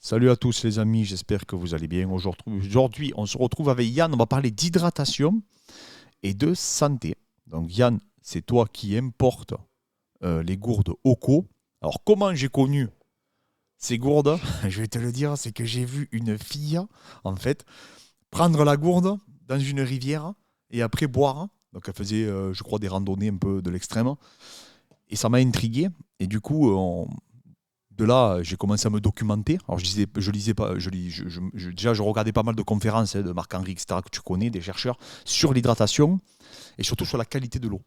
Salut à tous les amis, j'espère que vous allez bien. Aujourd'hui, on se retrouve avec Yann, on va parler d'hydratation et de santé. Donc Yann, c'est toi qui importes les gourdes Oco. Alors comment j'ai connu ces gourdes? Je vais te le dire, c'est que j'ai vu une fille, en fait, prendre la gourde dans une rivière et après boire. Donc elle faisait, je crois, des randonnées un peu de l'extrême. Et ça m'a intrigué. Et du coup, de là, j'ai commencé à me documenter. Alors, je lisais pas, déjà, je regardais pas mal de conférences de Marc-Henri, etc., que tu connais, des chercheurs, sur l'hydratation et surtout sur la qualité de l'eau.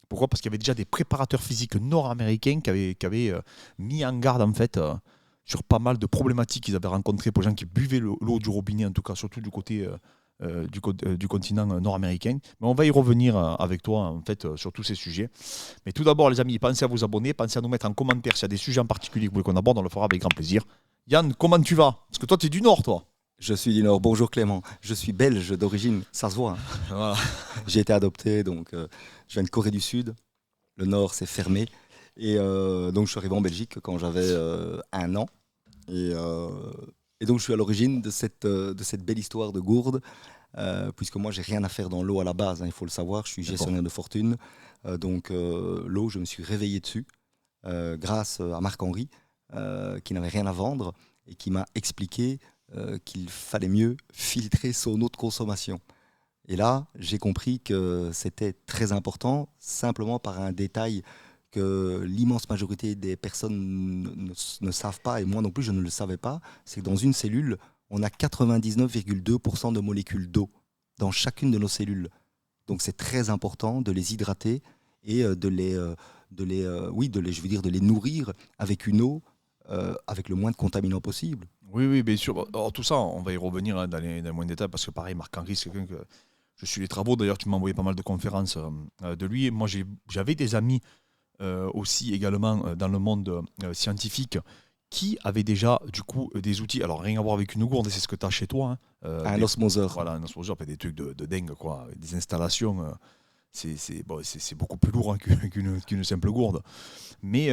Pourquoi? Parce qu'il y avait déjà des préparateurs physiques nord-américains qui avaient mis en garde, en fait, sur pas mal de problématiques qu'ils avaient rencontrées pour les gens qui buvaient l'eau du robinet, en tout cas, surtout du côté du continent nord-américain. Mais on va y revenir avec toi, en fait, sur tous ces sujets. Mais tout d'abord, les amis, pensez à vous abonner, pensez à nous mettre en commentaire s'il y a des sujets en particulier que vous voulez qu'on aborde, on le fera avec grand plaisir. Yann, comment tu vas? Parce que toi, tu es du Nord, toi. Je suis du Nord. Bonjour Clément. Je suis belge d'origine. Ça se voit, hein. Voilà. J'ai été adopté, donc je viens de Corée du Sud. Le Nord s'est fermé. Et donc je suis arrivé en Belgique quand j'avais 1 an. Et, euh, et donc je suis à l'origine de cette belle histoire de gourde, puisque moi j'ai rien à faire dans l'eau à la base, hein, il faut le savoir. Je suis D'accord. gestionnaire de fortune. L'eau, je me suis réveillé dessus grâce à Marc-Henri, qui n'avait rien à vendre et qui m'a expliqué qu'il fallait mieux filtrer son eau de consommation. Et là, j'ai compris que c'était très important, simplement par un détail que l'immense majorité des personnes ne savent pas, et moi non plus je ne le savais pas, c'est que dans une cellule, on a 99,2% de molécules d'eau dans chacune de nos cellules. Donc c'est très important de les hydrater et je veux dire, de les nourrir avec une eau avec le moins de contaminants possible. Oui, oui, bien sûr. Alors, tout ça, on va y revenir dans les moindres détails parce que, pareil, Marc-Henri, c'est quelqu'un que je suis les travaux. D'ailleurs, tu m'as envoyé pas mal de conférences de lui. Moi, j'avais des amis aussi également dans le monde scientifique qui avaient déjà, du coup, des outils. Alors, rien à voir avec une gourde, c'est ce que tu as chez toi, hein. Un osmoseur. Voilà, un osmoseur, des trucs de dingue, quoi. Avec des installations. Bon, c'est beaucoup plus lourd, hein, qu'une simple gourde. Mais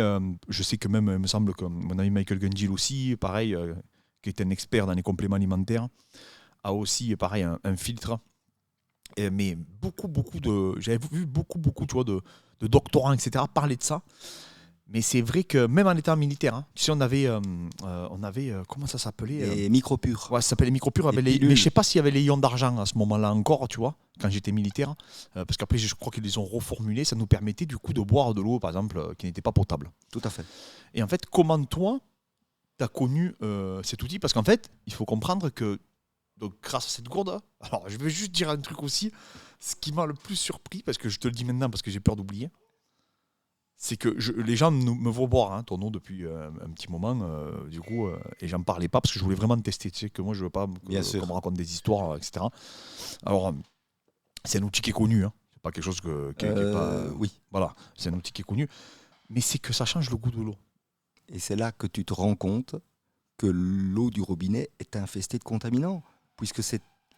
je sais que même, il me semble que mon ami Michael Gungil aussi, pareil, qui est un expert dans les compléments alimentaires, a aussi, pareil, un filtre. Mais j'avais vu beaucoup, tu vois, de doctorants, etc., parler de ça. Mais c'est vrai que même en étant militaire, hein, tu sais, on avait comment ça s'appelait Les micropures, Ouais, ça s'appelait les micropures, les mais je sais pilules. pas s'il y avait les ions d'argent à ce moment-là encore, tu vois, quand j'étais militaire, parce qu'après je crois qu'ils les ont reformulés, ça nous permettait du coup de boire de l'eau, par exemple, qui n'était pas potable. Tout à fait. Et en fait, comment toi, tu as connu cet outil? Parce qu'en fait, il faut comprendre que, donc, grâce à cette gourde, alors je vais juste dire un truc aussi, ce qui m'a le plus surpris, parce que je te le dis maintenant parce que j'ai peur d'oublier, c'est que les gens me voient boire, hein, ton eau depuis un petit moment, du coup, et j'en parlais pas parce que je voulais vraiment tester. Tu sais que moi, je veux pas Bien qu'on me sûr. raconte des histoires, etc. Alors, c'est un outil qui est connu, hein. C'est pas quelque chose qui est pas. Oui. Voilà, c'est un outil qui est connu, mais c'est que ça change le goût de l'eau. Et c'est là que tu te rends compte que l'eau du robinet est infestée de contaminants, puisque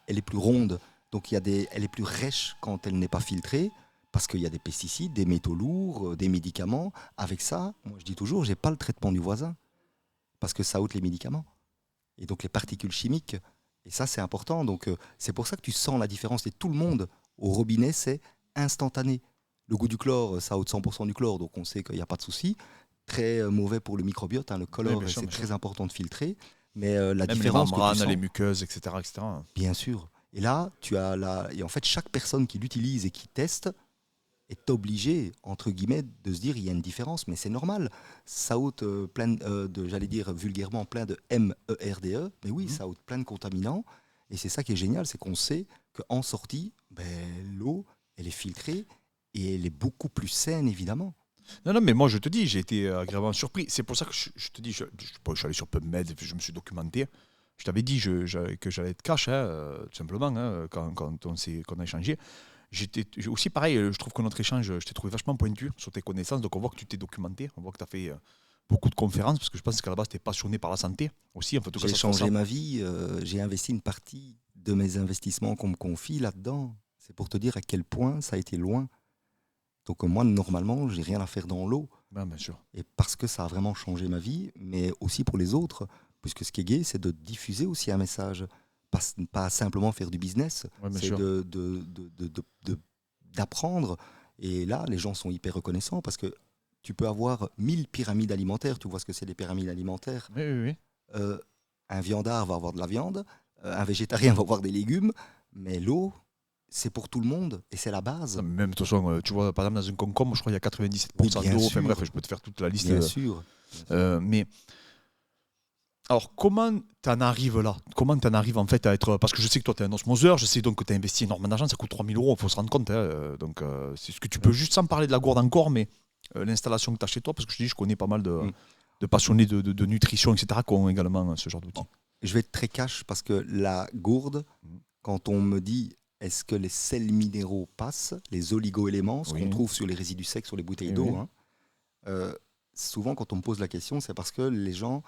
elle est plus ronde, donc elle est plus rêche quand elle n'est pas filtrée, parce qu'il y a des pesticides, des métaux lourds, des médicaments. Avec ça, moi je dis toujours, j'ai pas le traitement du voisin, parce que ça ôte les médicaments. Et donc les particules chimiques, et ça c'est important, donc c'est pour ça que tu sens la différence, et tout le monde au robinet, c'est instantané. Le goût du chlore, ça ôte 100% du chlore, donc on sait qu'il n'y a pas de souci. Très mauvais pour le microbiote, hein, le Oui, chlore, bien et sûr, c'est bien sûr. très important de filtrer. Mais la Même les différence que tu membranes, les sens, muqueuses, etc., etc. bien sûr. Et là, et en fait, chaque personne qui l'utilise et qui teste est obligée, entre guillemets, de se dire il y a une différence, mais c'est normal. Ça ôte j'allais dire vulgairement, plein de MERDE, mais oui, Mhm. ça ôte plein de contaminants. Et c'est ça qui est génial, c'est qu'on sait qu'en sortie, ben, l'eau, elle est filtrée et elle est beaucoup plus saine, évidemment. Non, non, mais moi je te dis, j'ai été agréablement surpris. C'est pour ça que je te dis, bon, je suis allé sur PubMed, et puis je me suis documenté. Je t'avais dit que j'allais être cash, hein, tout simplement, hein, quand qu'on a échangé. J'ai aussi pareil, je trouve que notre échange, je t'ai trouvé vachement pointu sur tes connaissances, donc on voit que tu t'es documenté, on voit que tu as fait beaucoup de conférences, parce que je pense qu'à la base tu es passionné par la santé aussi, en tout cas J'ai ça se changé ressent. ma vie, j'ai investi une partie de mes investissements qu'on me confie là-dedans. C'est pour te dire à quel point ça a été loin. Donc moi, normalement, j'ai rien à faire dans l'eau. Ben, bien sûr. Et parce que ça a vraiment changé ma vie, mais aussi pour les autres. puisque ce qui est gai, c'est de diffuser aussi un message, pas simplement faire du business, Ouais, bien c'est sûr. d'apprendre. Et là, les gens sont hyper reconnaissants parce que tu peux avoir 1000 pyramides alimentaires. Tu vois ce que c'est les pyramides alimentaires. Oui, oui, oui. Un viandard va avoir de la viande, un végétarien va avoir des légumes, mais l'eau, c'est pour tout le monde et c'est la base. Ça, même de toute façon, tu vois, par exemple, dans un concombre, je crois qu'il y a 97% Oui, bien d'eau. sûr. Enfin bref, je peux te faire toute la liste. Bien sûr. Mais alors, comment t'en arrives là? Comment t'en arrives en fait à être. Parce que je sais que toi, t'es un osmoseur, je sais donc que t'as investi énormément d'argent, ça coûte 3000 euros, il faut se rendre compte. Hein, donc, c'est ce que tu peux juste sans parler de la gourde encore, mais l'installation que tu as chez toi, parce que je te dis, je connais pas mal de passionnés de nutrition, etc., qui ont également ce genre d'outils. Bon. Je vais être très cash parce que la gourde, quand on me dit est-ce que les sels minéraux passent, les oligo-éléments, ce Oui. qu'on trouve sur les résidus secs, sur les bouteilles Oui, d'eau, oui. souvent quand on me pose la question, c'est parce que les gens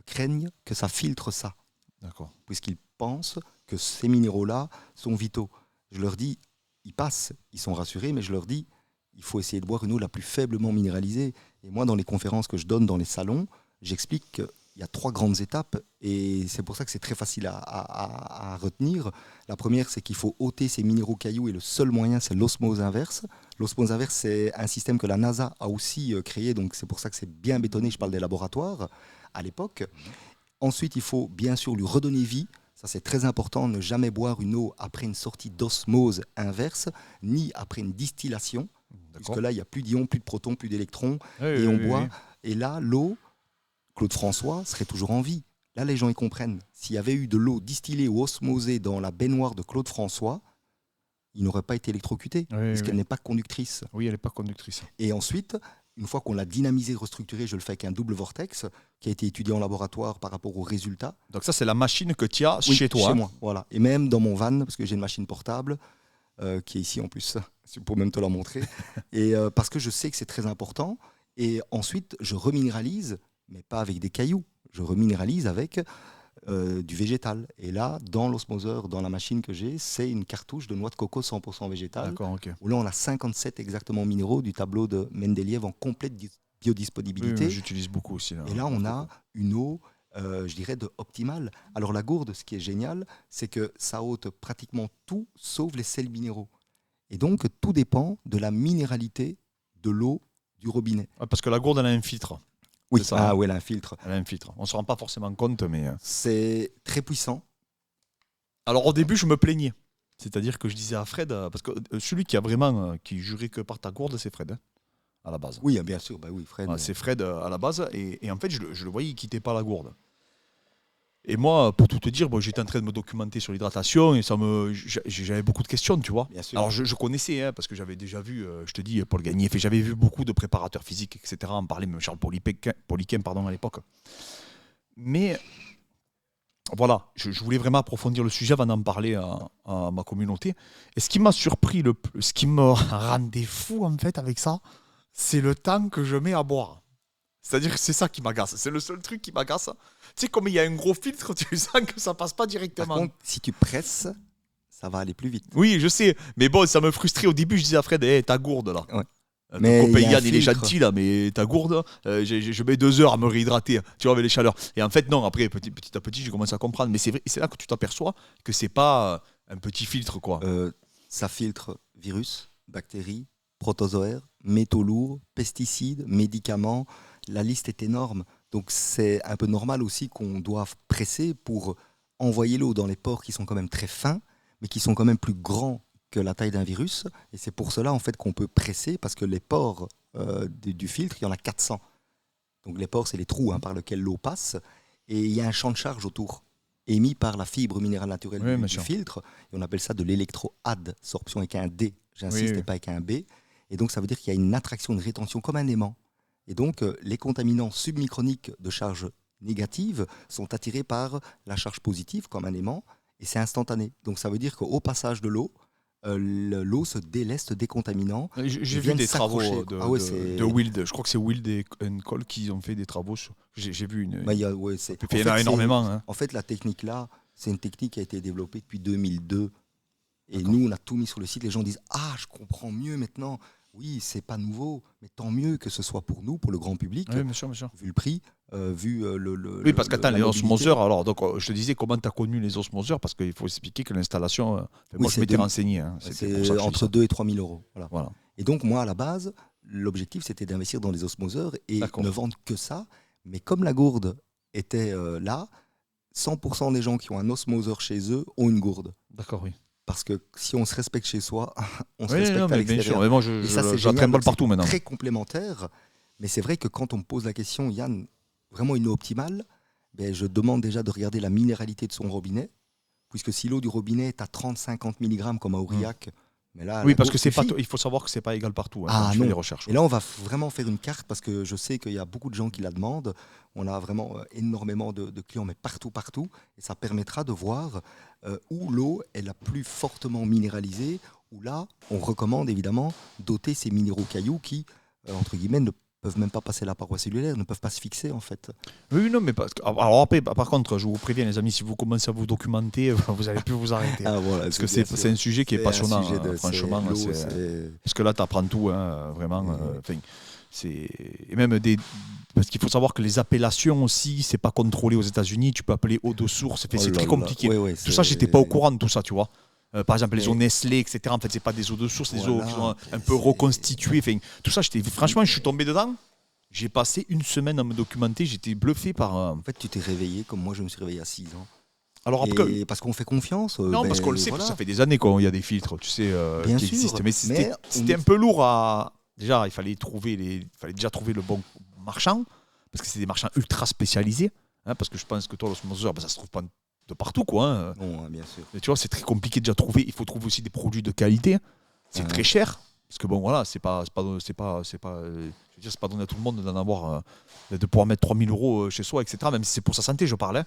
craignent que ça filtre ça, D'accord. puisqu'ils pensent que ces minéraux-là sont vitaux. Je leur dis, ils passent, ils sont rassurés, mais je leur dis, il faut essayer de boire une eau la plus faiblement minéralisée. Et moi, dans les conférences que je donne dans les salons, j'explique qu'il y a 3 grandes étapes, et c'est pour ça que c'est très facile à retenir. La première, c'est qu'il faut ôter ces minéraux cailloux, et le seul moyen, c'est l'osmose inverse. L'osmose inverse, c'est un système que la NASA a aussi créé, donc c'est pour ça que c'est bien bétonné, je parle des laboratoires à l'époque. Ensuite, il faut bien sûr lui redonner vie. Ça, c'est très important, ne jamais boire une eau après une sortie d'osmose inverse, ni après une distillation, puisque là, il n'y a plus d'ions, plus de protons, plus d'électrons, Oui, et oui, on oui, boit. oui. Et là, l'eau, Claude François serait toujours en vie. Là, les gens y comprennent. S'il y avait eu de l'eau distillée ou osmosée dans la baignoire de Claude François, il n'aurait pas été électrocuté, Oui, puisqu'elle oui. n'est pas conductrice. Oui, elle n'est pas conductrice. Et ensuite, une fois qu'on l'a dynamisé, restructuré, je le fais avec un double vortex qui a été étudié en laboratoire par rapport aux résultats. Donc ça, c'est la machine que tu as Oui, chez toi. Chez hein. moi, voilà. Et même dans mon van, parce que j'ai une machine portable qui est ici en plus, pour même te la montrer. Et parce que je sais que c'est très important. Et ensuite, je reminéralise, mais pas avec des cailloux. Je reminéralise avec du végétal. Et là, dans l'osmoseur, dans la machine que j'ai, c'est une cartouche de noix de coco 100% végétale. D'accord, ok. Où là, on a 57 exactement minéraux du tableau de Mendeleïev en complète Oui, biodisponibilité. j'utilise beaucoup aussi. Là, Et là, on a une eau, je dirais, optimale. Alors la gourde, ce qui est génial, c'est que ça ôte pratiquement tout, sauf les sels minéraux. Et donc, tout dépend de la minéralité de l'eau du robinet. Ouais, parce que la gourde, elle a un filtre. Oui, C'est ça, hein. oui, elle a un filtre. Elle a un filtre. On ne se rend pas forcément compte, mais... C'est très puissant. Alors au début, je me plaignais. C'est-à-dire que je disais à Fred, parce que celui qui a vraiment, qui jurait que par ta gourde, c'est Fred, hein, à la base. Oui, bien sûr, bah oui, Fred. Voilà, c'est Fred à la base, et en fait, je le voyais, il quittait pas la gourde. Et moi, pour tout te dire, bon, j'étais en train de me documenter sur l'hydratation, et j'avais beaucoup de questions, tu vois. Bien sûr. Alors je connaissais, hein, parce que j'avais déjà vu, je te dis, Paul Gagné, j'avais vu beaucoup de préparateurs physiques, etc., en parler, même Charles Poliquin, pardon, à l'époque. Mais voilà, je voulais vraiment approfondir le sujet avant d'en parler à ma communauté. Et ce qui m'a surpris, ce qui me rendait fou en fait avec ça, c'est le temps que je mets à boire. C'est-à-dire que c'est ça qui m'agace. C'est le seul truc qui m'agace. Tu sais, comme il y a un gros filtre, tu sens que ça passe pas Par directement. contre, si tu presses, ça va aller plus vite. Oui, je sais. Mais bon, ça me frustrait au début. Je disais à Fred, hey, ta gourde là. Ouais. Ton Mais copain il y a un Yann, il est filtre. gentil là, mais ta gourde, je mets 2 heures à me réhydrater, tu vois, avec les chaleurs. Et en fait, non, après, petit à petit, j'ai commencé à comprendre. Mais c'est vrai, c'est là que tu t'aperçois que c'est pas un petit filtre, quoi. Ça filtre virus, bactéries, protozoaires, métaux lourds, pesticides, médicaments. La liste est énorme. Donc c'est un peu normal aussi qu'on doive presser pour envoyer l'eau dans les pores qui sont quand même très fins, mais qui sont quand même plus grands que la taille d'un virus. Et c'est pour cela en fait qu'on peut presser, parce que les pores du filtre, il y en a 400. Donc les pores, c'est les trous par lesquels l'eau passe. Et il y a un champ de charge autour, émis par la fibre minérale naturelle Oui, bien du sûr. filtre. Et on appelle ça de l'électroadsorption avec un D, j'insiste, Oui. et pas avec un B. Et donc ça veut dire qu'il y a une attraction, une rétention comme un aimant. Et donc les contaminants submicroniques de charge négative sont attirés par la charge positive comme un aimant, et c'est instantané. Donc ça veut dire qu'au passage de l'eau, l'eau se déleste des contaminants. J'ai vu viennent des travaux s'accrocher, de, quoi. Ah ouais, de- c'est- de Wild. Je crois que c'est Wild et Cole qui ont fait des travaux. J'ai vu une. Bah, il y a- ouais, c'est- Il y en a énormément. Hein. En fait, la technique là, c'est une technique qui a été développée depuis 2002. Et D'accord. nous, on a tout mis sur le site. Les gens disent: ah, je comprends mieux maintenant. Oui, c'est pas nouveau, mais tant mieux que ce soit pour nous, pour le grand public, Oui, bien sûr, bien sûr. vu le prix, vu Oui, parce qu'attends, la les mobilité. osmoseurs, alors, donc, je te disais comment tu as connu les osmoseurs, parce qu'il faut expliquer que l'installation, Oui, moi je m'étais renseigné, hein, c'était pour ça c'est que je dis entre ça. 2 et 3 000 euros. Voilà. Voilà, Et donc, moi, à la base, l'objectif, c'était d'investir dans les osmoseurs et ne d'accord, vendre que ça. Mais comme la gourde était là, 100% des gens qui ont un osmoseur chez eux ont une gourde. d'accord, oui. Parce que si on se respecte chez soi, on se Oui, non, respecte à mais bien sûr, l'extérieur. mais moi Et ça, c'est je la génial. trimballe Donc, c'est partout maintenant. très complémentaire. Mais c'est vrai que quand on me pose la question, Yann, vraiment une eau optimale, ben, je demande déjà de regarder la minéralité de son robinet. Puisque si l'eau du robinet est à 30-50 mg comme à Hmm. Aurillac, mais là, Oui, la parce que gourde c'est pas, suffit. il faut savoir que c'est pas égal partout, hein, quand Ah tu fais les non. recherches. Et là, on va vraiment faire une carte parce que je sais qu'il y a beaucoup de gens qui la demandent. On a vraiment énormément de clients, mais partout, partout. Et ça permettra de voir où l'eau est la plus fortement minéralisée, où là, on recommande évidemment d'ôter ces minéraux cailloux qui, entre guillemets, ne peuvent même pas passer la paroi cellulaire, ne peuvent pas se fixer en fait. Oui, non, mais alors après, par contre, je vous préviens, les amis, si vous commencez à vous documenter, vous n'allez plus vous arrêter. Ah voilà, Parce que bien c'est sûr. un sujet qui est C'est un passionnant, sujet franchement. l'eau, c'est. Parce que là, tu apprends tout, hein, vraiment. Et- Enfin, et même parce qu'il faut savoir que les appellations aussi, c'est pas contrôlé aux États-Unis. Tu peux appeler eau de source, Oh c'est là très là, compliqué. ouais, ouais, Tout ça, j'étais pas au c'est. courant de tout ça, tu vois. Par exemple, les eaux Mais Nestlé, etc. En fait, c'est pas des eaux de source, c'est des eaux qui sont voilà, un peu c'est. reconstituées. Enfin, tout ça, franchement, je suis tombé dedans. J'ai passé une semaine à me documenter. J'étais bluffé par. En fait, tu t'es réveillé comme moi, je me suis réveillé à 6 ans. Alors après, Et parce qu'on fait confiance, non, parce qu'on le ben sait, parce que ça voilà, fait des années qu'il y a des filtres, tu sais, bien qui sûr. existent. Mais Mais c'était un peu lourd à. Déjà, il fallait déjà trouver le bon marchand, parce que c'est des marchands ultra spécialisés. Hein, parce que je pense que toi, l'osmoseur, ben, ça se trouve pas de partout, quoi. Hein. non, hein, bien sûr. Mais tu vois, c'est très compliqué déjà à trouver. Il faut trouver aussi des produits de qualité. C'est très Hein. cher. Parce que bon, voilà, je veux dire, c'est pas donné à tout le monde d'en avoir, de pouvoir mettre 3 000 euros chez soi, etc. Même si c'est pour sa santé, je parlais.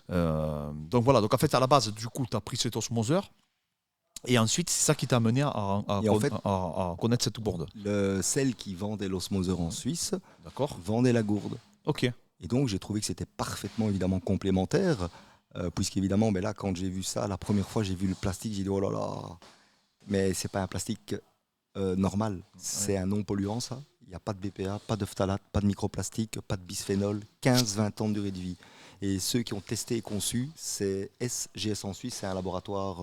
Donc voilà, donc en fait, à la base, du coup, tu as pris cet osmoseur. Et ensuite, c'est ça qui t'a amené Et en fait, à connaître cette gourde. celle qui vendait l'osmoseur en Suisse D'accord. vendait la gourde. Ok. Et donc, j'ai trouvé que c'était parfaitement, évidemment, complémentaire. Puisqu'évidemment, ben là, quand j'ai vu ça, la première fois, j'ai vu le plastique, j'ai dit, oh là là. Mais c'est pas un plastique normal. C'est un non polluant, ça. Il n'y a pas de BPA, pas de phtalate, pas de microplastique, pas de bisphénol, 15-20 ans de durée de vie. Et ceux qui ont testé et conçu, c'est SGS en Suisse, c'est un laboratoire,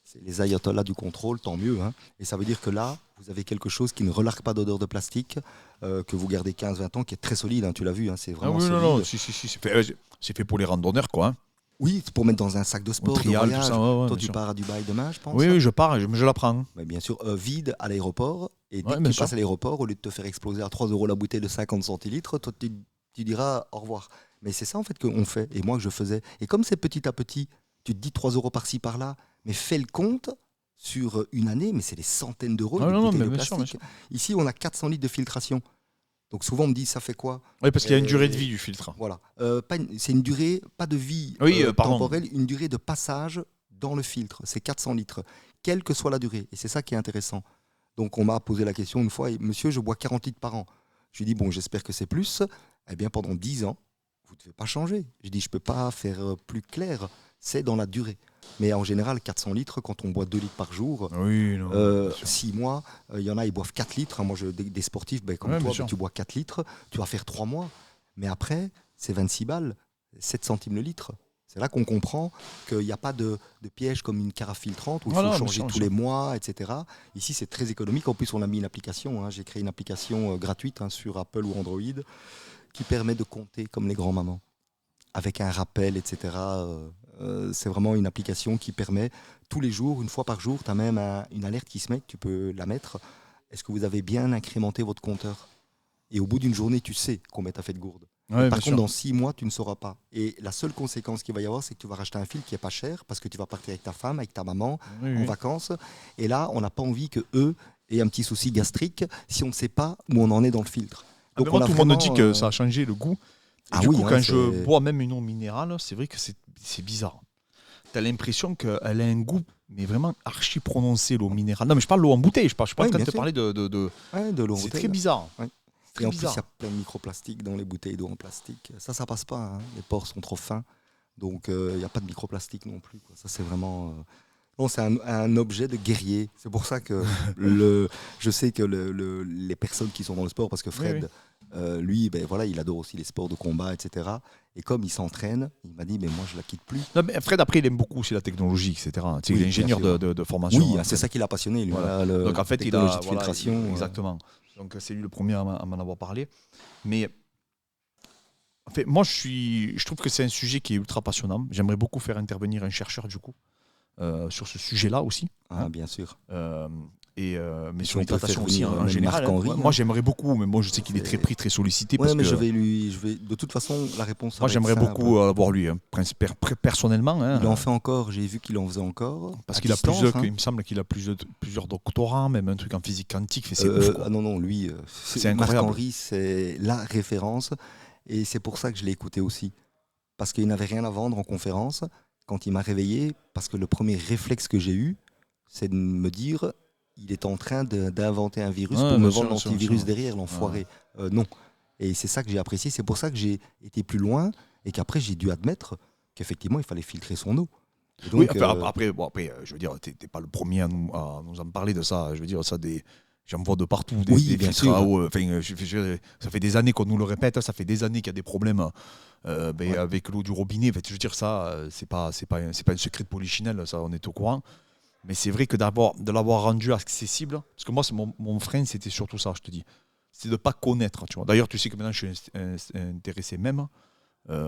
c'est les ayatollahs du contrôle, tant mieux. Hein. Et ça veut dire que là, vous avez quelque chose qui ne relargue pas d'odeur de plastique, que vous gardez 15-20 ans, qui est très solide, hein, tu l'as vu, hein, c'est Ah vraiment oui, non, solide. non, si, c'est fait pour les randonneurs, quoi. Hein. Oui, c'est pour mettre dans un sac de Au sport, de trial, tout voyage. ça, ouais, Toi, bien tu sûr. pars à Dubaï demain, je pense. Oui, oui, je pars et je la prends. Mais bien sûr, vide à l'aéroport. Et dès Ouais, que bien tu sûr. passes à l'aéroport, au lieu de te faire exploser à 3 euros la bouteille de 50 centilitres, toi, tu diras au revoir. Mais c'est ça, en fait, qu'on fait. Et moi, que je faisais. Et comme c'est petit à petit, tu te dis 3 euros par-ci, par-là, mais fais le compte sur une année, mais c'est des centaines d'euros Ah, de non, non, bouteilles mais de bien sûr, bien plastique. sûr. Ici, on a 400 litres de filtration. Donc souvent, on me dit, ça fait quoi? Oui, parce qu'il y a une durée de Et vie du filtre. voilà. C'est une durée, pas de vie Oui, pardon. temporelle, une durée de passage dans le filtre. C'est 400 litres, quelle que soit la durée. Et c'est ça qui est intéressant. Donc on m'a posé la question une fois, monsieur, je bois 40 litres par an. Je lui ai dit, bon, j'espère que c'est plus. Eh bien, pendant 10 ans, vous ne devez pas changer. J'ai dit, je ne peux pas faire plus clair. C'est dans la durée. Mais en général, 400 litres, quand on boit 2 litres par jour, Oui, non, bien sûr. 6 mois, il y en a, ils boivent 4 litres. Moi, des sportifs comme Ouais, bien toi, sûr. tu bois 4 litres, tu vas faire 3 mois. Mais après, c'est 26 balles, 7 centimes le litre. C'est là qu'on comprend qu'il n'y a pas de piège comme une carafe filtrante où il Voilà, faut bien changer sûr, tous bien les mois, etc. Ici, c'est très économique. En plus, on a mis une application. Hein. J'ai créé une application gratuite sur Apple ou Android qui permet de compter comme les grands-mamans avec un rappel, etc. C'est vraiment une application qui permet tous les jours, une fois par jour, tu as même une alerte qui se met, tu peux la mettre. Est-ce que vous avez bien incrémenté votre compteur? Et au bout d'une journée, tu sais combien tu as fait de gourdes. Mais Ouais, par bien contre, sûr. dans 6 mois, tu ne sauras pas. Et la seule conséquence qu'il va y avoir, c'est que tu vas racheter un fil qui est pas cher parce que tu vas partir avec ta femme, avec ta maman, Oui, en oui. vacances. Et là, on n'a pas envie que eux aient un petit souci gastrique si on ne sait pas où on en est dans le filtre. Ah, mais Donc moi, on a tout le monde me vraiment. dit que ça a changé le goût. Et Ah du oui, coup, hein, quand je c'est. bois même une eau minérale, c'est vrai que c'est bizarre. Tu as l'impression qu'elle a un goût, mais vraiment archi prononcé, l'eau minérale. Non, mais je parle de l'eau en bouteille, je suis pas en Oui, train de bien te sûr. parler de. Ouais, de l'eau en C'est bouteille. très bizarre. Ouais. C'est très Et en plus, il y bizarre. a plein de microplastiques dans les bouteilles d'eau en plastique. Ça passe pas. Hein. Les pores sont trop fins. Donc, il n'y a pas de microplastique non plus. Quoi. Ça, c'est vraiment. Non, c'est un objet de guerrier. C'est pour ça que je sais que les personnes qui sont dans le sport, parce que Fred, lui, ben, voilà, il adore aussi les sports de combat, etc. Et comme il s'entraîne, il m'a dit, mais moi, je la quitte plus. Non, mais Fred, après, il aime beaucoup aussi la technologie, etc. Tu sais, Oui, il est ingénieur bien sûr. de formation. Oui, hein, c'est Fred. ça qui l'a passionné, lui. Voilà. La Donc en fait, technologie de voilà, filtration. exactement. Donc c'est lui le premier à m'en avoir parlé. Mais en fait, moi, je trouve que c'est un sujet qui est ultra passionnant. J'aimerais beaucoup faire intervenir un chercheur, du coup, sur ce sujet-là aussi. Ah, bien sûr. Mais Si sur on peut l'hydratation faire aussi venir en même général. Marc-Henri, Moi, j'aimerais beaucoup, mais moi, je sais qu'il est très pris, très sollicité. Ouais, Parce mais que je vais. De toute façon, la réponse. moi, j'aimerais beaucoup avoir lui, hein, personnellement. Hein, il en fait encore, j'ai vu qu'il en faisait encore. parce à qu'il a distance, il me semble qu'il a plusieurs doctorats, même un truc en physique quantique. C'est ouf, quoi. Ah non, lui, C'est incroyable. Marc-Henri, c'est la référence. Et c'est pour ça que je l'ai écouté aussi. Parce qu'il n'avait rien à vendre en conférence. Quand il m'a réveillé, parce que le premier réflexe que j'ai eu, c'est de me dire, il est en train d'inventer un virus Ouais, pour me bien vendre sûr, l'antivirus sûr. derrière, l'enfoiré. Non. Et c'est ça que j'ai apprécié. C'est pour ça que j'ai été plus loin et qu'après, j'ai dû admettre qu'effectivement, il fallait filtrer son eau. Et donc, Oui, après, je veux dire, t'es pas le premier à nous en parler de ça. Je veux dire, j'en vois de partout des bien filtres sûr. à eau. Enfin, ça fait des années qu'on nous le répète, ça fait des années qu'il y a des problèmes avec l'eau du robinet. En fait, je veux dire, ça, c'est pas un secret de polichinelle, ça, on est au courant. Mais c'est vrai que de l'avoir rendu accessible, parce que moi, mon frein, c'était surtout ça, je te dis. C'est de ne pas connaître, tu vois. D'ailleurs, tu sais que maintenant, je suis intéressé même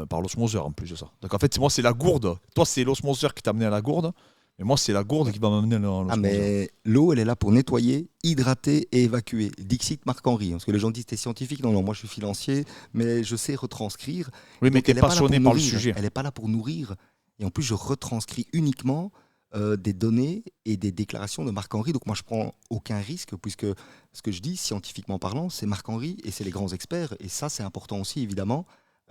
par l'osmoseur en plus de ça. Donc en fait, moi, c'est la gourde. Toi, c'est l'osmoseur qui t'a amené à la gourde. Mais moi, c'est la gourde qui va m'amener à l'osmoseur. Ah, mais l'eau, elle est là pour nettoyer, hydrater et évacuer. Dixit Marc-Henri. Parce que les gens disent, t'es scientifique. Non, non, moi, je suis financier, mais je sais retranscrire. Oui, mais Donc, t'es elle est pas là passionné pour par le nourrir. sujet. Elle n'est pas là pour nourrir. Et en plus, je retranscris uniquement des données et des déclarations de Marc-Henri. Donc moi, je prends aucun risque, puisque ce que je dis, scientifiquement parlant, c'est Marc-Henri et c'est les grands experts. Et ça, c'est important aussi, évidemment,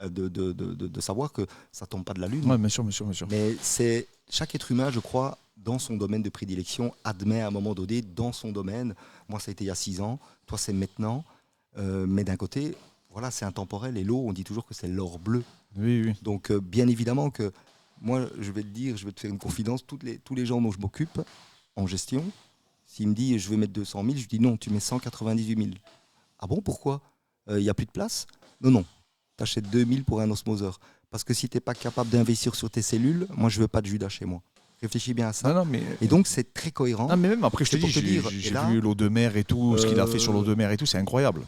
de savoir que ça tombe pas de la lune. Oui, bien sûr, bien sûr, bien sûr. Mais c'est chaque être humain, je crois, dans son domaine de prédilection, admet à un moment donné, dans son domaine. Moi, ça a été il y a 6 ans. Toi, c'est maintenant. Mais d'un côté, voilà, c'est intemporel. Et l'eau, on dit toujours que c'est l'or bleu. Oui, oui. Donc, bien évidemment que moi, je vais te dire, je vais te faire une confidence. Tous les gens dont je m'occupe en gestion, s'il me dit je vais mettre 200 000, je dis non, tu mets 198 000. Ah bon, pourquoi il n'y a plus de place? Non, non. Tu achètes 2000 pour un osmoseur. Parce que si tu n'es pas capable d'investir sur tes cellules, moi, je ne veux pas de Judas chez moi. Réfléchis bien à ça. Non, mais... Et donc, c'est très cohérent. Non, mais même après, je te C'est dis, pour te dire, j'ai et là, vu l'eau de mer et tout, ce qu'il a fait sur l'eau de mer et tout, c'est incroyable.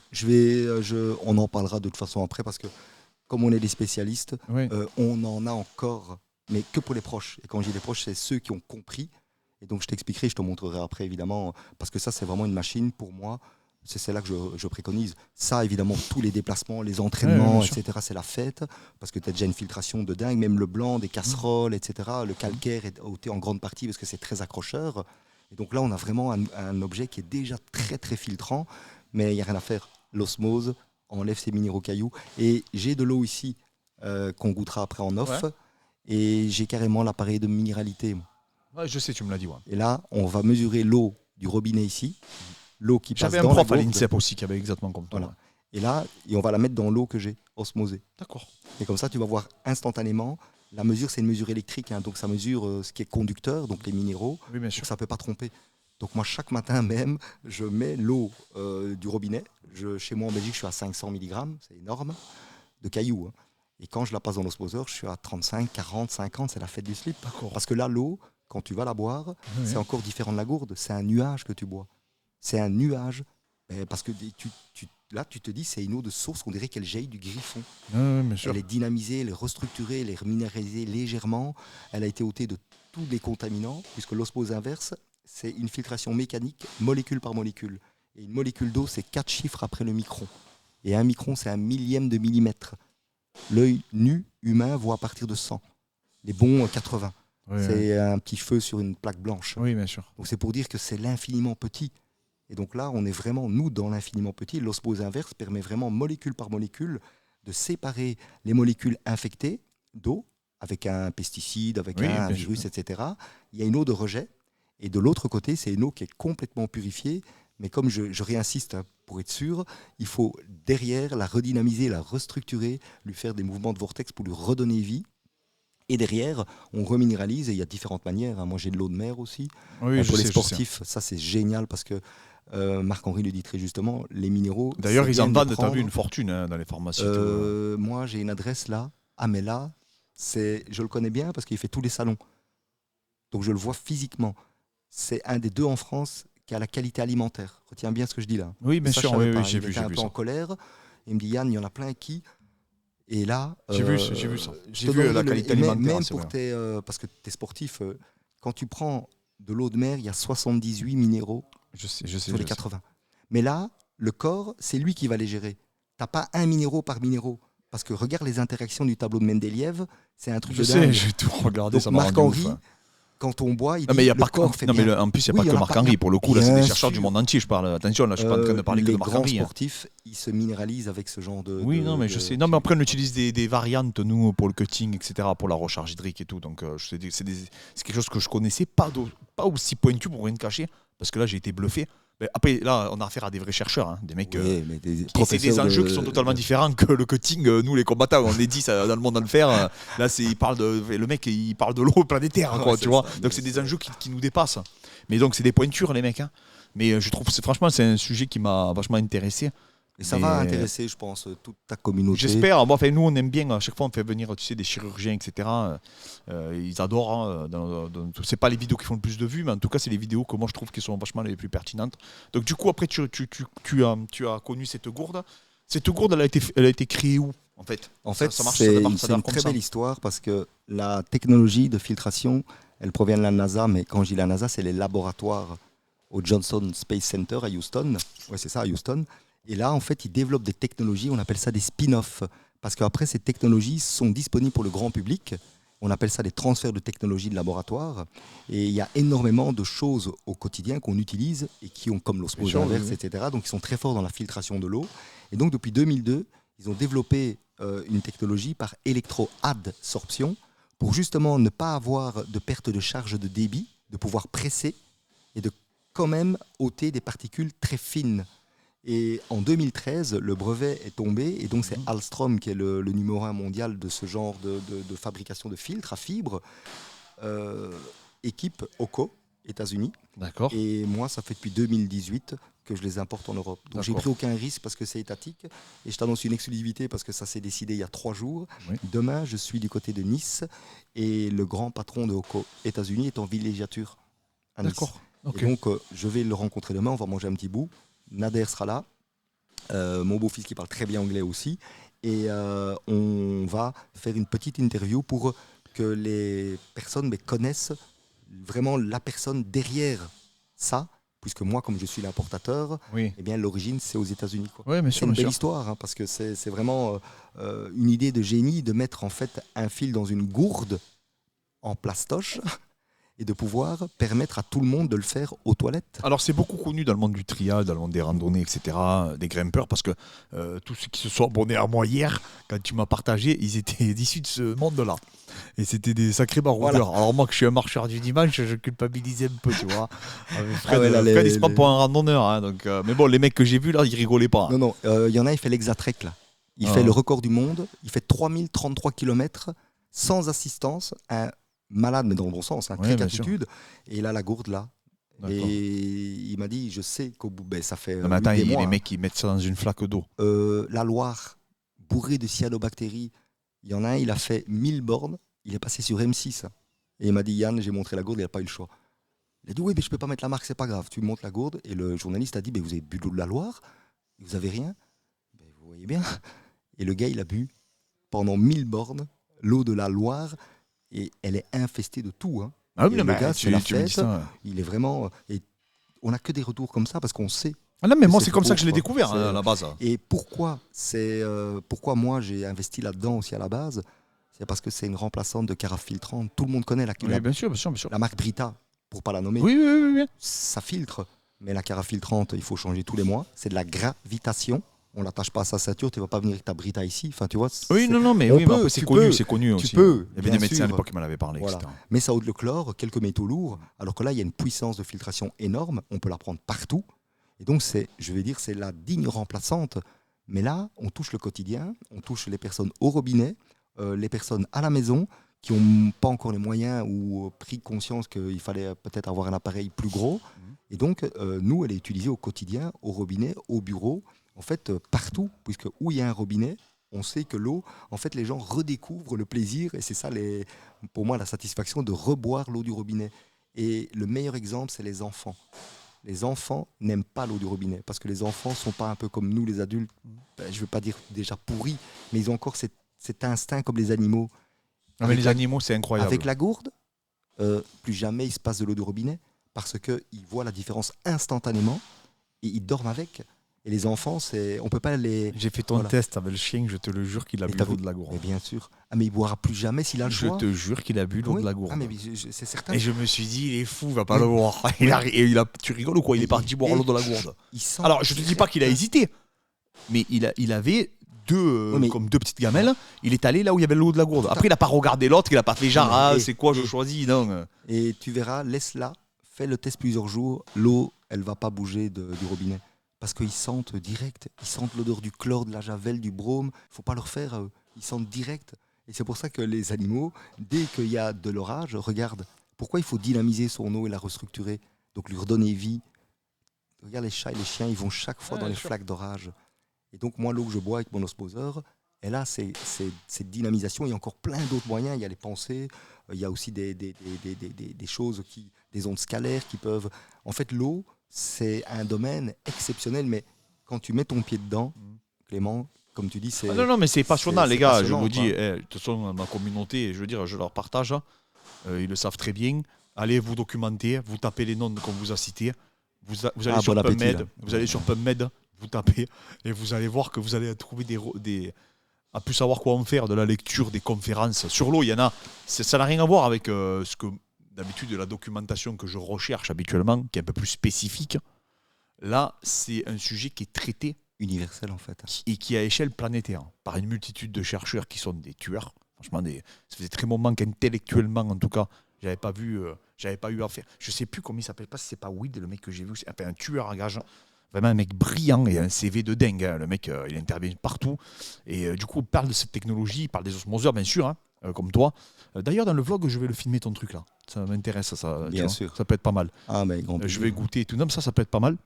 On en parlera de toute façon après, parce que comme on est des spécialistes, Oui. on en a encore, mais que pour les proches. Et quand je dis les proches, c'est ceux qui ont compris. Et donc, je t'expliquerai, je te montrerai après, évidemment, parce que ça, c'est vraiment une machine pour moi. C'est là que je préconise. Ça, évidemment, tous les déplacements, les entraînements, etc., c'est la fête, parce que tu as déjà une filtration de dingue, même le blanc, des casseroles, etc. Le calcaire est ôté en grande partie parce que c'est très accrocheur. Et donc là, on a vraiment un objet qui est déjà très, très filtrant, mais il n'y a rien à faire. L'osmose enlève ces minéraux cailloux. Et j'ai de l'eau ici qu'on goûtera après en off, et j'ai carrément l'appareil de minéralité. Ouais, je sais, tu me l'as dit. Ouais. Et là, on va mesurer l'eau du robinet ici. L'eau qui passe dans la gourde. J'avais un prof à l'INSEP aussi qui avait exactement comme toi. Voilà. Et là, on va la mettre dans l'eau que j'ai osmosée. D'accord. Et comme ça, tu vas voir instantanément. La mesure, c'est une mesure électrique, hein, donc ça mesure ce qui est conducteur, donc les minéraux. Oui, bien sûr. Donc ça ne peut pas tromper. Donc moi, chaque matin même, je mets l'eau du robinet. Chez moi en Belgique, je suis à 500 mg, c'est énorme, de cailloux. Hein. Et quand je la passe dans l'osmoseur, je suis à 35, 40, 50, c'est la fête du slip. D'accord. Parce que là, l'eau, quand tu vas la boire, c'est encore différent de la gourde. C'est un nuage que tu bois. C'est un nuage. Parce que là, tu te dis, c'est une eau de source, on dirait qu'elle jaillit du griffon. Elle est dynamisée, elle est restructurée, elle est reminéralisée légèrement. Elle a été ôtée de tous les contaminants, puisque l'osmose inverse, c'est une filtration mécanique, molécule par molécule. Et une molécule d'eau, c'est 4 chiffres après le micron. Et un micron, c'est un millième de millimètre. L'œil nu, humain, voit à partir de 100. Les bons, 80. C'est un petit feu sur une plaque blanche. Oui, bien sûr. Donc c'est pour dire que c'est l'infiniment petit. Et donc là, on est vraiment, nous, dans l'infiniment petit. L'osmose inverse permet vraiment, molécule par molécule, de séparer les molécules infectées d'eau, avec un pesticide, avec un virus, etc. Il y a une eau de rejet. Et de l'autre côté, c'est une eau qui est complètement purifiée. Mais comme je réinsiste, hein, pour être sûr, il faut derrière la redynamiser, la restructurer, lui faire des mouvements de vortex pour lui redonner vie. Et derrière, on reminéralise et il y a différentes manières. Moi, j'ai de l'eau de mer aussi. Oui, Pour les sportifs, ça c'est génial parce que Marc-Henri le dit très justement, les minéraux. D'ailleurs, c'est ils en bien de les vendent, t'as vu, prendre. une fortune dans les pharmacies. Moi, j'ai une adresse là. Ah, mais là, je le connais bien parce qu'il fait tous les salons. Donc, je le vois physiquement. C'est un des deux en France qui a la qualité alimentaire. Retiens bien ce que je dis là. Oui, bien Ça, sûr, je savais oui, pas. j'ai Il vu, était un peu ça. en colère. Il me dit, Yann, il y en a plein qui. Et là, J'ai vu ça. je J'ai te vu donnerai la qualité et même, alimentaire. même c'est pour vrai. parce que tu es sportif, quand tu prends de l'eau de mer, il y a 78 minéraux Je sais, sur les 80. Mais là, le corps, c'est lui qui va les gérer. Tu n'as pas un minéraux par minéraux. Parce que regarde les interactions du tableau de Mendeleïev, c'est un truc Je de sais, dingue. j'ai tout regardé, Donc ça m'a rendu ouf. Marc-Henri, quand on boit, il Non, mais il dit y a le pas corps fait non, mais bien. en plus, il n'y a Oui, pas il y que en a pas- Marc-Henri. Pour le coup, là, c'est des Bien chercheurs du sûr. monde entier. Je parle. Attention, là, je suis pas en train de parler que de Les grands Marc-Henri. sportifs, ils se minéralisent avec ce genre de. Oui, non, mais je sais. Non, mais après, on utilise des variantes, nous, pour le cutting, etc., pour la recharge hydrique et tout. Donc, c'est quelque chose que je connaissais pas aussi pointu pour rien te cacher, parce que là, j'ai été bluffé. Mais après, là, on a affaire à des vrais chercheurs, hein, des mecs Oui, mais des qui essaient des professeurs enjeux qui sont totalement différents que le cutting. Nous, les combattants, on est 10 dans le monde à le faire. Là, le mec, il parle de l'eau planétaire, quoi, Ouais, tu vois. ça, Donc, c'est des enjeux qui nous dépassent. Mais donc, c'est des pointures, les mecs. Hein. Mais je trouve, franchement, c'est un sujet qui m'a vachement intéressé. Et ça va intéresser, je pense, toute ta communauté. J'espère. Bon, enfin, nous, on aime bien. À chaque fois, on fait venir, tu sais, des chirurgiens, etc. Ils adorent. Hein, c'est pas les vidéos qui font le plus de vues, mais en tout cas, c'est les vidéos que moi, je trouve qui sont vachement les plus pertinentes. Donc, du coup, après, tu as connu cette gourde. Cette gourde, elle a été créée où, en fait? En fait, ça marche, c'est ça une démarre comme très ça. belle histoire parce que la technologie de filtration, elle provient de la NASA, mais quand je dis la NASA, c'est les laboratoires au Johnson Space Center à Houston. Ouais, c'est ça, à Houston. Et là, en fait, ils développent des technologies, on appelle ça des spin-offs, parce qu'après, ces technologies sont disponibles pour le grand public. On appelle ça des transferts de technologies de laboratoire. Et il y a énormément de choses au quotidien qu'on utilise et qui ont comme l'osmose Bien sûr, inverse, oui, oui. etc. Donc, ils sont très forts dans la filtration de l'eau. Et donc, depuis 2002, ils ont développé une technologie par électroadsorption pour justement ne pas avoir de perte de charge de débit, de pouvoir presser et de quand même ôter des particules très fines. Et en 2013, le brevet est tombé, et donc c'est Alstom qui est le numéro 1 mondial de ce genre de fabrication de filtres à fibres, équipe OCO, États-Unis. D'accord. Et moi, ça fait depuis 2018 que je les importe en Europe. Donc j'ai D'accord. pris aucun risque parce que c'est étatique, et je t'annonce une exclusivité parce que ça s'est décidé il y a 3 jours. Oui. Demain, je suis du côté de Nice, et le grand patron de OCO États-Unis est en villégiature à Nice. D'accord. Ok. Et donc, je vais le rencontrer demain, on va manger un petit bout. Nader sera là, mon beau-fils qui parle très bien anglais aussi. Et on va faire une petite interview pour que les personnes connaissent vraiment la personne derrière ça. Puisque moi, comme je suis l'importateur, Oui. eh bien, l'origine, c'est aux États-Unis. Oui, bien C'est sûr, une bien belle sûr. histoire, hein, parce que c'est vraiment une idée de génie de mettre en fait un fil dans une gourde en plastoche et de pouvoir permettre à tout le monde de le faire aux toilettes. Alors c'est beaucoup connu dans le monde du trial, dans le monde des randonnées, etc., des grimpeurs, parce que tous ceux qui se sont abonnés à moi hier, quand tu m'as partagé, ils étaient issus de ce monde-là. Et c'était des sacrés baroudeurs. Voilà. Alors moi, que je suis un marcheur du dimanche, je culpabilisais un peu, tu vois. Fred, Ah ouais, là, Fred, il se prend pour un randonneur. Hein, donc, mais bon, les mecs que j'ai vus là, ils rigolaient pas. Non, il y en a, il fait l'Exatrek là. Il Ah. fait le record du monde, il fait 3033 km sans assistance, un malade, mais dans le bon sens, Ouais, bien trique-attitude, et il a la gourde là. D'accord. Et il m'a dit, je sais qu'au bout, ça fait Non, mais attends, des mois, les mecs, ils mettent ça dans une flaque d'eau. la Loire, bourrée de cyanobactéries, il y en a un, il a fait 1000 bornes, il est passé sur M6. Et il m'a dit, Yann, j'ai montré la gourde, il n'a pas eu le choix. Il a dit, oui, mais je ne peux pas mettre la marque, c'est pas grave. Tu montres la gourde. Et le journaliste a dit, vous avez bu de l'eau de la Loire, vous avez rien. Vous voyez bien. Et le gars, il a bu pendant 1000 bornes l'eau de la Loire, et elle est infestée de tout. Hein. Ah oui, Et non, le mais gars, c'est la tu me dis fête. ça. Il est vraiment. Et on n'a que des retours comme ça parce qu'on sait. Ah non, mais moi, c'est c'est comme ça que je l'ai faux, découvert quoi. hein, à la base. Et pourquoi moi j'ai investi là-dedans aussi à la base, c'est parce que c'est une remplaçante de carafe filtrante. Tout le monde connaît Oui, bien sûr, bien sûr, bien sûr. la marque Brita, pour pas la nommer. Oui, oui, oui, oui. Ça filtre, mais la carafe filtrante, il faut changer tous les mois. C'est de la gravitation. On l'attache pas à sa ceinture, tu vas pas venir avec ta Brita ici. Enfin, tu vois. Oui, c'est- non, mais on oui, mais peut, après, tu c'est connu, peux, c'est connu tu aussi. peux, Il y avait bien des médecins à sûr. l'époque qui m'en avaient parlé, Voilà. etc. Mais ça ôte le chlore, quelques métaux lourds, alors que là, il y a une puissance de filtration énorme, on peut la prendre partout. Et donc, je vais dire, c'est la digne remplaçante. Mais là, on touche le quotidien, on touche les personnes au robinet, les personnes à la maison qui n'ont pas encore les moyens ou pris conscience qu'il fallait peut-être avoir un appareil plus gros. Et donc, nous, elle est utilisée au quotidien, au robinet, au bureau, en fait, partout, puisque où il y a un robinet, on sait que l'eau, en fait, les gens redécouvrent le plaisir, et c'est ça, pour moi, la satisfaction de reboire l'eau du robinet. Et le meilleur exemple, c'est les enfants. Les enfants n'aiment pas l'eau du robinet, parce que les enfants ne sont pas un peu comme nous, les adultes, je ne veux pas dire déjà pourris, mais ils ont encore cet instinct comme les animaux. Mais les animaux, c'est incroyable. Avec la gourde, plus jamais il se passe de l'eau du robinet, parce qu'ils voient la différence instantanément, et ils dorment avec. Et les enfants, on ne peut pas les... J'ai fait ton test avec le chien, je te le jure qu'il a bu l'eau de la gourde. Mais bien sûr. Ah, mais il ne boira plus jamais s'il a le choix. Je te jure qu'il a bu l'eau de la gourde. Ah, mais c'est certain. Et je me suis dit, il est fou, il va pas le boire. Tu rigoles ou quoi? Il est parti boire l'eau de la gourde. Alors, je te dis pas qu'il a hésité, mais il avait comme deux petites gamelles. Il est allé là où il y avait l'eau de la gourde. Après, il n'a pas regardé l'autre, il n'a pas fait genre, c'est quoi, je choisis. Non. Et tu verras, laisse-la, fais le test plusieurs jours. L'eau, elle ne va pas bouger du robinet. Parce qu'ils sentent direct, ils sentent l'odeur du chlore, de la javel, du brome. Il ne faut pas leur faire, ils sentent direct. Et c'est pour ça que les animaux, dès qu'il y a de l'orage, regarde, pourquoi il faut dynamiser son eau et la restructurer, donc lui redonner vie. Regarde les chats et les chiens, ils vont chaque fois dans les flaques d'orage. Et donc moi, l'eau que je bois avec mon osmoseur, elle a cette dynamisation. Il y a encore plein d'autres moyens, il y a les pensées, il y a aussi des choses, des ondes scalaires qui peuvent... En fait, l'eau, c'est un domaine exceptionnel, mais quand tu mets ton pied dedans, Clément, comme tu dis, c'est... non, mais c'est passionnant, les gars. Je vous dis, de toute façon, ma communauté, je veux dire, je leur partage. Ils le savent très bien. Allez vous documenter, vous tapez les noms qu'on vous a cités. Vous allez sur PubMed, vous tapez, et vous allez voir que vous allez trouver à plus savoir quoi en faire, de la lecture, des conférences. Sur l'eau, il y en a. Ça n'a rien à voir avec ce que... D'habitude, la documentation que je recherche habituellement, qui est un peu plus spécifique, là, c'est un sujet qui est traité universel en fait, et qui est à échelle planétaire, par une multitude de chercheurs qui sont des tueurs. Franchement, ça faisait très moment qu'intellectuellement, en tout cas, j'avais pas eu à faire. Je sais plus comment il s'appelle, pas si c'est pas Weed, le mec que j'ai vu, c'est un tueur à gages. Vraiment un mec brillant et un CV de dingue. Hein. Le mec, il intervient partout. Et du coup, il parle de cette technologie, il parle des osmoseurs, bien sûr, hein, comme toi. D'ailleurs, dans le vlog, je vais le filmer ton truc là. Ça m'intéresse, ça. Bien sûr. Ça peut être pas mal. Ah, mais je vais goûter et tout. Non, mais ça peut être pas mal.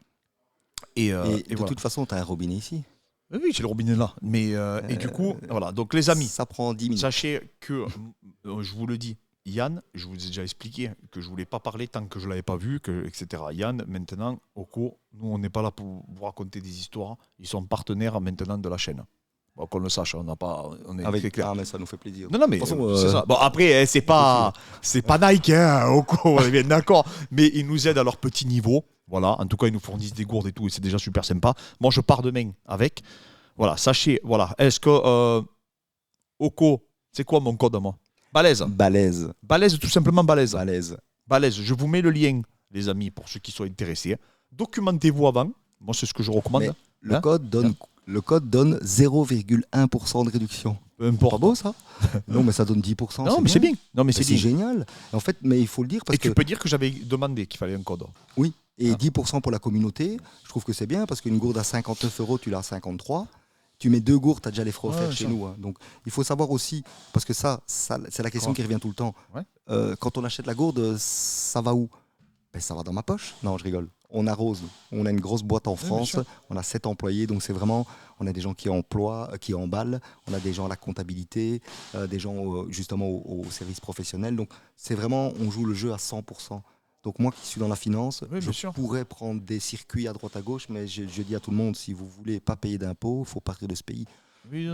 Et de toute façon, tu as un robinet ici. Oui, j'ai le robinet là. Mais, et du coup, voilà. Donc, les amis, ça prend 10 minutes. Sachez que, je vous le dis, Yann, je vous ai déjà expliqué que je ne voulais pas parler tant que je ne l'avais pas vu, etc. Yann, maintenant, Oko, nous, on n'est pas là pour vous raconter des histoires. Ils sont partenaires maintenant de la chaîne. Bon, qu'on le sache, on est très clair. Ah, mais ça nous fait plaisir. Non, mais c'est ça. Bon, après, c'est pas Nike, hein, Oko, on est bien d'accord. Mais ils nous aident à leur petit niveau. Voilà. En tout cas, ils nous fournissent des gourdes et tout, et c'est déjà super sympa. Moi, je pars demain avec. Voilà, sachez, voilà. Est-ce que Oko, c'est quoi mon code à moi? Balèze. Balèze, tout simplement balèze. Balèze. Je vous mets le lien, les amis, pour ceux qui sont intéressés. Documentez-vous avant. Moi, c'est ce que je recommande. Mais le code donne 0,1% de réduction. Peu importe. Pas beau, ça? Non, mais ça donne 10%. Non, mais c'est bien. Non, mais c'est génial. En fait, mais il faut le dire parce que... tu peux dire que j'avais demandé qu'il fallait un code. Oui. Et 10% pour la communauté, je trouve que c'est bien parce qu'une gourde à 59 €, tu l'as à 53. Tu mets 2 gourdes, tu as déjà les frais offerts chez nous. Hein. Donc, il faut savoir aussi, parce que ça c'est la question qui revient tout le temps. Ouais. Quand on achète la gourde, ça va où? Ça va dans ma poche. Non, je rigole. On arrose. On a une grosse boîte en France. On a 7 employés. Donc, c'est vraiment... On a des gens qui emploient, qui emballent. On a des gens à la comptabilité, des gens justement au service professionnel. Donc, c'est vraiment... On joue le jeu à 100%. Donc moi qui suis dans la finance, je pourrais prendre des circuits à droite à gauche, mais je dis à tout le monde, si vous ne voulez pas payer d'impôts, il faut partir de ce pays. Oui,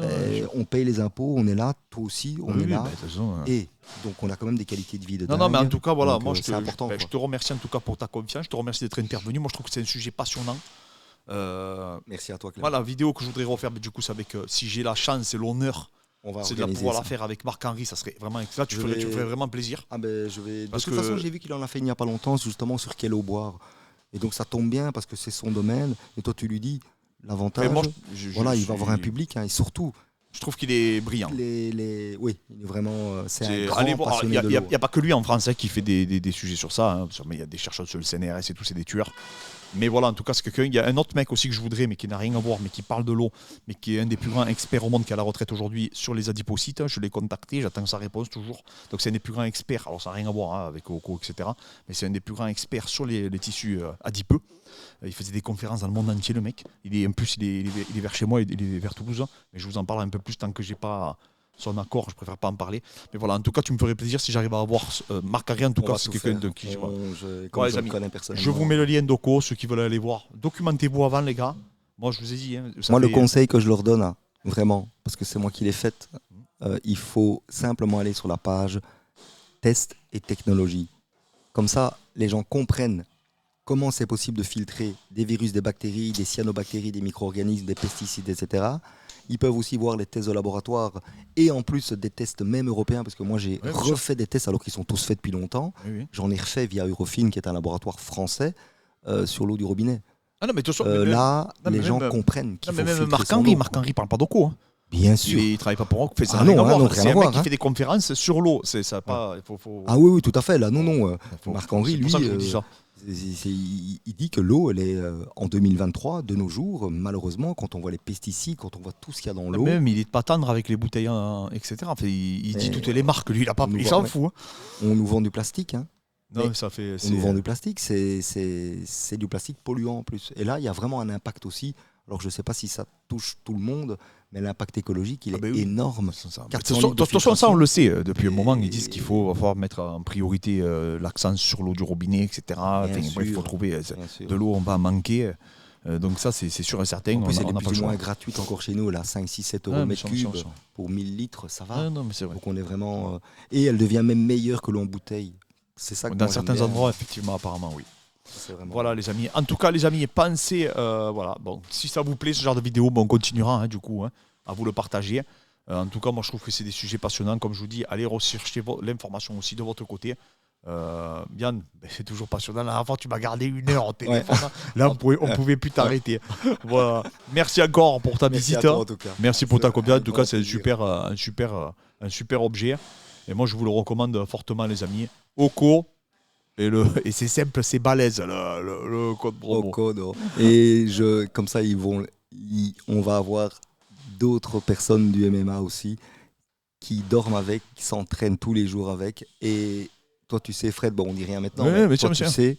on paye les impôts, on est là, toi aussi, on est là. Et donc on a quand même des qualités de vie de dingue. Non, mais en tout cas, voilà, donc, moi je te remercie en tout cas pour ta confiance, je te remercie d'être intervenu. Moi je trouve que c'est un sujet passionnant. Merci à toi, Clément. Voilà, la vidéo que je voudrais refaire, du coup, c'est avec, si j'ai la chance et l'honneur, c'est de pouvoir la faire avec Marc-Henri, ça serait vraiment excellent. Tu ferais vraiment plaisir. Ah ben, de toute façon, j'ai vu qu'il en a fait il n'y a pas longtemps, justement sur quelle eau boire. Et donc ça tombe bien parce que c'est son domaine. Et toi, tu lui dis l'avantage. Il va avoir un public, hein, et surtout. Je trouve qu'il est brillant. Oui, il est vraiment. C'est un grand passionné de l'eau. Il n'y a pas que lui en France qui fait des sujets sur ça. Hein, mais il y a des chercheurs sur le CNRS et tout, c'est des tueurs. Mais voilà, en tout cas, c'est quelqu'un. Il y a un autre mec aussi que je voudrais, mais qui n'a rien à voir, mais qui parle de l'eau, mais qui est un des plus grands experts au monde, qui est à la retraite aujourd'hui sur les adipocytes. Je l'ai contacté, j'attends sa réponse toujours. Donc c'est un des plus grands experts. Alors ça n'a rien à voir avec Oko, etc. Mais c'est un des plus grands experts sur les tissus adipeux. Il faisait des conférences dans le monde entier, le mec. En plus, il est vers chez moi, il est vers Toulouse. Mais je vous en parle un peu plus tant que j'ai pas son accord, je préfère pas en parler. Mais voilà, en tout cas, tu me ferais plaisir si j'arrive à avoir Marc Harry. En tout cas, c'est quelqu'un de qui je connais personnellement. Je vous mets le lien d'Oko, ceux qui veulent aller voir. Documentez-vous avant, les gars. Moi, je vous ai dit. Moi, le conseil que je leur donne, vraiment, parce que c'est moi qui l'ai fait, il faut simplement aller sur la page tests et technologies. Comme ça, les gens comprennent comment c'est possible de filtrer des virus, des bactéries, des cyanobactéries, des micro-organismes, des pesticides, etc. Ils peuvent aussi voir les tests de laboratoire et en plus des tests même européens, parce que moi j'ai refait des tests alors qu'ils sont tous faits depuis longtemps. Oui. J'en ai refait via Eurofin, qui est un laboratoire français, sur l'eau du robinet. Ah non, mais de toute façon, les gens comprennent qu'il faut filtrer Marc-Henri ne parle pas d'Oko. Hein. Bien sûr. Il ne travaille pas pour Oko. C'est un mec qui fait des conférences sur l'eau. Ah oui, tout à fait. Là, non. Marc-Henri, lui... Il dit que l'eau, elle est en 2023, de nos jours, malheureusement, quand on voit les pesticides, quand on voit tout ce qu'il y a dans l'eau. Même, il n'est pas tendre avec les bouteilles, etc. Enfin, il dit toutes les marques, lui, il s'en fout. Hein. On nous vend du plastique. Hein. Non, on nous vend du plastique, c'est du plastique polluant en plus. Et là, il y a vraiment un impact aussi. Alors, je ne sais pas si ça touche tout le monde, mais l'impact écologique, il est énorme. De toute façon, ça, on le sait. Depuis un moment, ils disent qu'il faut mettre en priorité l'accent sur l'eau du robinet, etc. Il faut trouver de l'eau, on va en manquer. Donc ça, c'est sûr et certain. En plus, elle est plus ou moins gratuite encore chez nous, là, 5, 6, 7 euros mètre cube pour 1000 litres, ça va. Non, mais c'est vrai. Donc on est vraiment... Et elle devient même meilleure que l'eau en bouteille. C'est ça que dans certains endroits, effectivement, apparemment, oui. Voilà les amis. En tout cas les amis, pensez, si ça vous plaît ce genre de vidéo, on continuera à vous le partager. En tout cas, moi je trouve que c'est des sujets passionnants. Comme je vous dis, allez rechercher l'information aussi de votre côté. Yann, c'est toujours passionnant. La dernière fois, tu m'as gardé 1 heure au téléphone. Là, on pouvait plus t'arrêter. Voilà. Merci encore pour ta visite. Toi, en tout cas. Merci pour ta confiance. En tout cas, c'est un super objet. Et moi, je vous le recommande fortement, les amis. Oko. Et c'est simple, c'est balèze le code promo. Et comme ça, on va avoir d'autres personnes du MMA aussi qui dorment avec, qui s'entraînent tous les jours avec. Et toi, tu sais, Fred, on dit rien maintenant, mais toi, tu sais,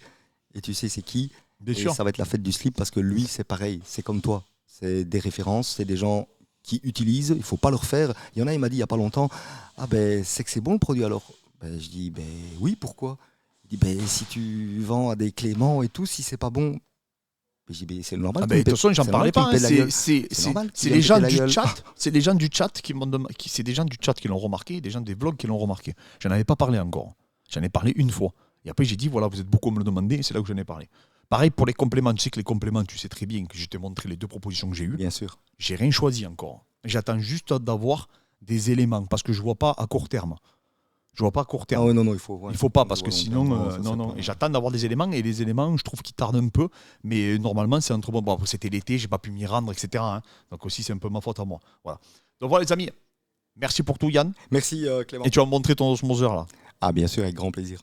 et tu sais c'est qui. Bien sûr. Ça va être la fête du slip parce que lui, c'est pareil, c'est comme toi. C'est des références, c'est des gens qui utilisent, il ne faut pas leur faire. Il y en a, il m'a dit il n'y a pas longtemps, c'est que c'est bon le produit alors. Je dis, oui, pourquoi ? Il dit, si tu vends à des Clément et tout, si c'est pas bon, je dis, c'est normal. De toute façon, j'en parlais pas. C'est les gens du chat. C'est les gens du chat c'est des gens du chat qui l'ont remarqué, des gens des vlogs qui l'ont remarqué. J'en avais pas parlé encore. J'en ai parlé une fois. Et après, j'ai dit, voilà, vous êtes beaucoup à me le demander, et c'est là que j'en ai parlé. Pareil pour les compléments. Tu sais que les compléments, tu sais très bien que je t'ai montré les 2 propositions que j'ai eues. Bien sûr. J'ai rien choisi encore. J'attends juste d'avoir des éléments parce que je vois pas à court terme. Je vois pas à court terme. Ah ouais, non, il faut. Ouais. Il faut pas parce que sinon, non. Et j'attends d'avoir des éléments et les éléments, je trouve qu'ils tardent un peu. Mais normalement, c'est entre bon, c'était l'été, j'ai pas pu m'y rendre, etc. Donc aussi, c'est un peu ma faute à moi. Voilà. Donc voilà, les amis. Merci pour tout, Yann. Merci, Clément. Et tu as montré ton osmoseur là. Ah, bien sûr, avec grand plaisir.